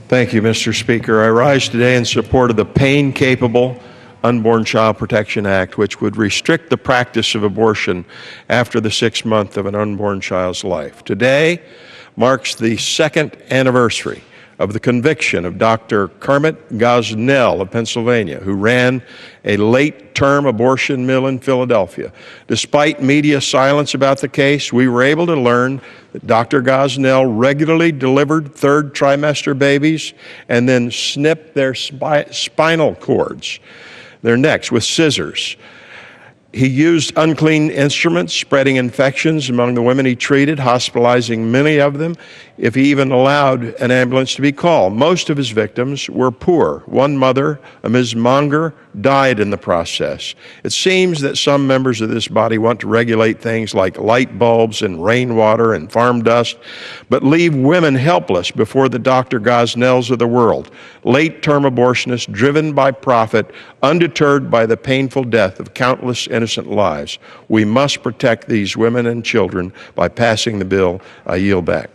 Thank you, Mr. Speaker. I rise today in support of the pain-capable Unborn Child Protection Act, which would restrict the practice of abortion after the 6th month of an unborn child's life. Today marks the second anniversary of the conviction of Dr. Kermit Gosnell of Pennsylvania, who ran a late-term abortion mill in Philadelphia. Despite media silence about the case, we were able to learn that Dr. Gosnell regularly delivered third trimester babies and then snipped their spinal cords, their necks, with scissors. He used unclean instruments, spreading infections among the women he treated, hospitalizing many of them, if he even allowed an ambulance to be called. Most of his victims were poor. One mother, a Ms. Monger, died in the process. It seems that some members of this body want to regulate things like light bulbs and rainwater and farm dust, but leave women helpless before the Dr. Gosnells of the world, late-term abortionists driven by profit, undeterred by the painful death of countless innocent lives. We must protect these women and children by passing the bill. I yield back.